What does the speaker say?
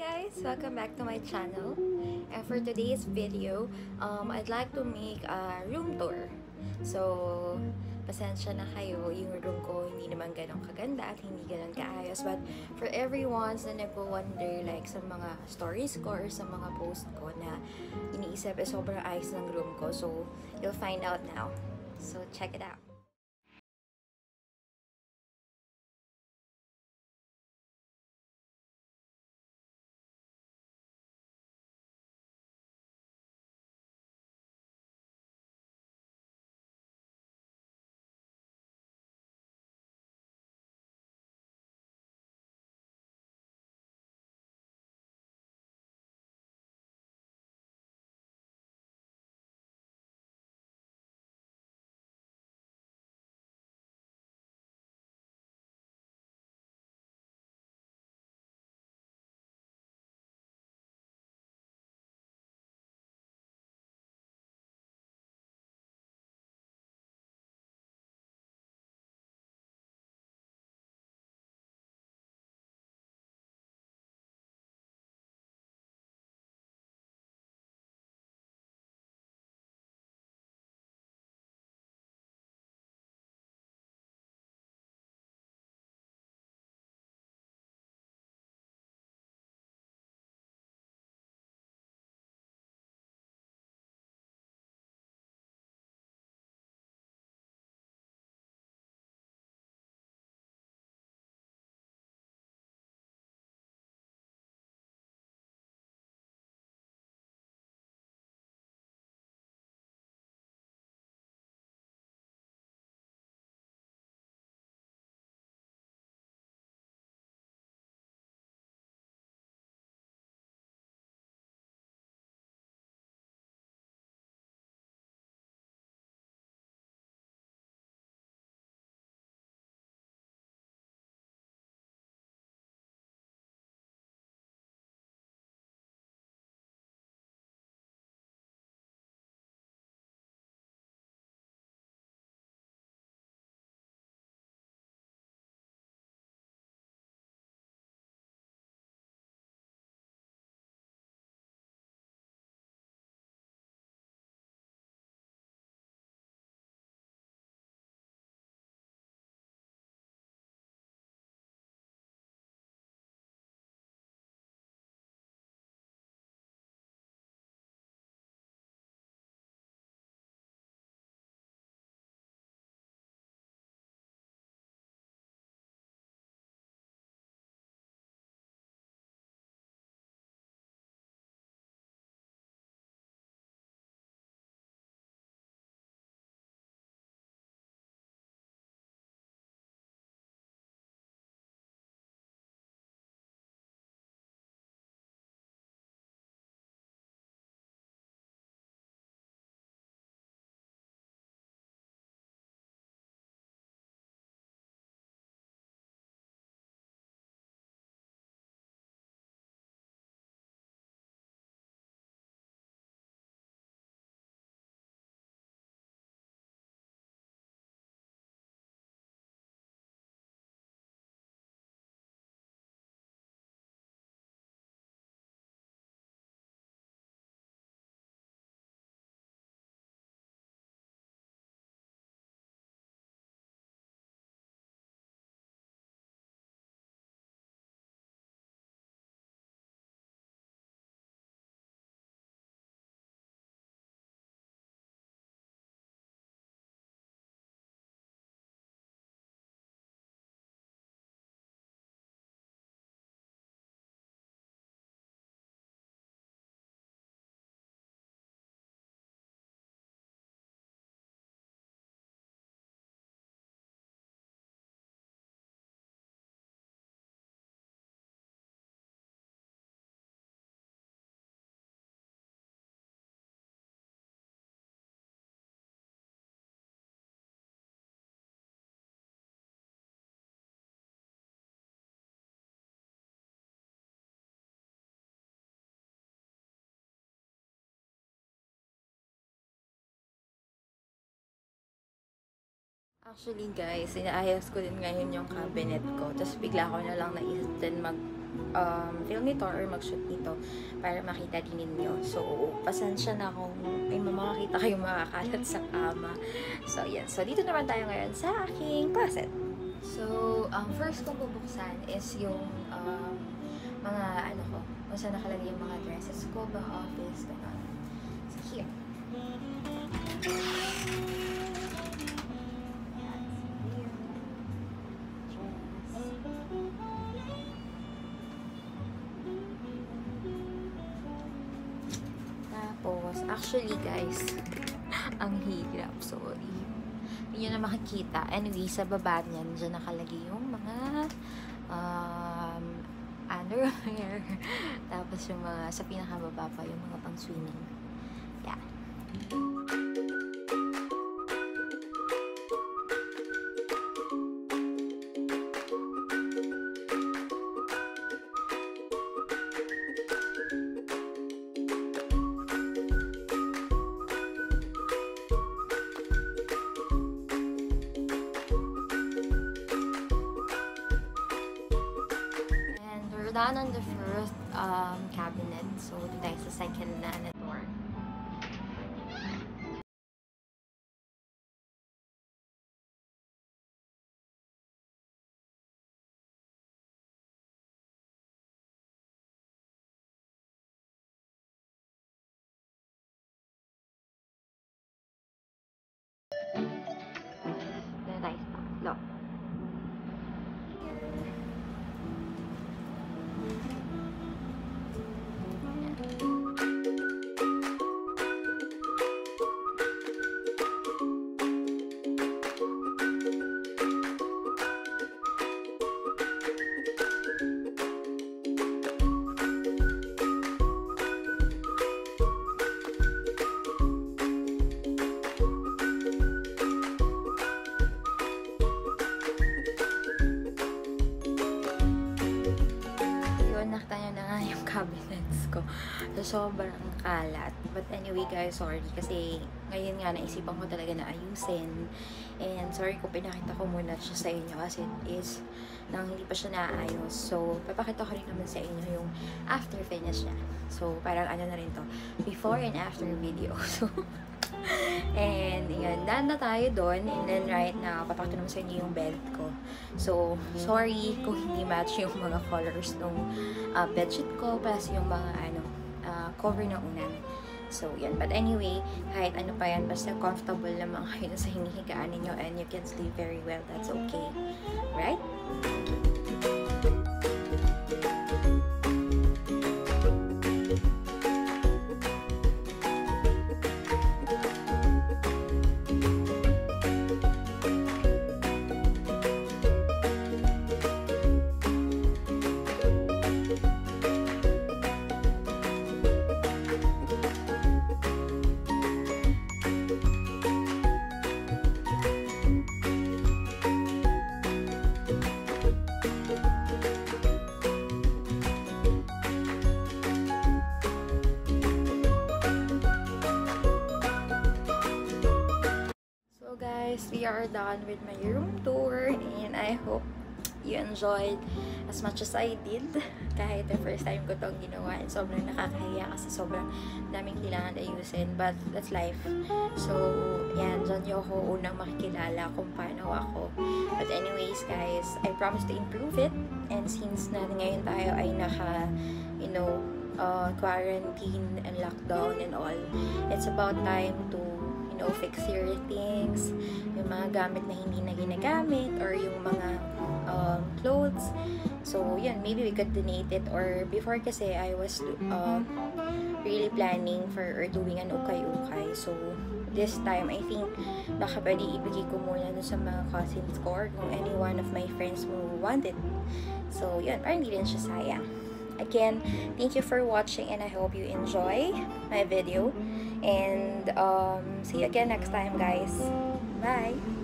guys! Welcome back to my channel. And for today's video, I'd like to make a room tour. So, pasensya na kayo, yung room ko hindi naman ganun kaganda at hindi ganun kaayos. But for everyone na nagpo-wonder like sa mga stories ko or sa mga post ko na iniisip sobrang ayos ng room ko. So, you'll find out now. So, check it out. Actually guys, inaayos ko din ngayon yung cabinet ko. Tapos bigla ko na lang naisip din mag-film nito or mag-shoot nito para makita din ninyo. So, pasensya na kung may makakita kayong makakalat sa kama. So, yan. So, dito naman tayo ngayon sa aking closet. So, first kong bubuksan is yung mga ano ko, kung saan nakalagay yung mga dresses ko, mga office, gano'n. So, here. Tapos, actually guys, ang hirap, sorry. Hindi nyo na makikita. Anyway, sa baba niyan, dyan nakalagay yung mga underwear. Tapos yung mga, sa pinakababa pa, yung mga pang-swimming. Yeah. Done on the first cabinet, so dito tayo sa second na door. Dito tayo sa tatlo. Nakita nyo na nga yung cabinets ko. So, sobrang kalat. But anyway guys, sorry. Kasi ngayon nga naisipan ko talaga na ayusin. And sorry kung pinakita ko muna siya sa inyo kasi it is nang hindi pa siya naayos. So, papakita ko rin naman sa inyo yung after finish niya. So, parang ano na rin to. Before and after video. So, and yun, done na tayo doon. And then right now, papakita naman sa inyo yung bed ko. So, sorry kung hindi match yung mga colors ng bedsheet ko plus yung mga cover na unan. So, yan. But anyway, kahit ano pa yan, basta comfortable naman kayo sa hinihigaan ninyo and you can sleep very well. That's okay. Right? We are done with my room tour and I hope you enjoyed as much as I did. Kahit the first time ko itong ginawa and sobrang nakakahiya kasi sobrang daming kailangan ayusin, but that's life. So, yan, dyan yung ako unang makikilala kung paano ako. But anyways guys, I promise to improve it, and since na ngayon tayo ay naka, quarantine and lockdown and all, it's about time to fix your things, yung mga gamit na hindi na ginagamit, or yung mga clothes. So, yun, maybe we could donate it, or before kasi I was really planning for doing an ukay-ukay. So, this time, I think baka pwede ibigay ko muna dun sa mga cousins ko or kung any one of my friends who want it. So, yun, parang hindi rin siya sayang. Again, thank you for watching and I hope you enjoy my video. And see you again next time, guys. Bye!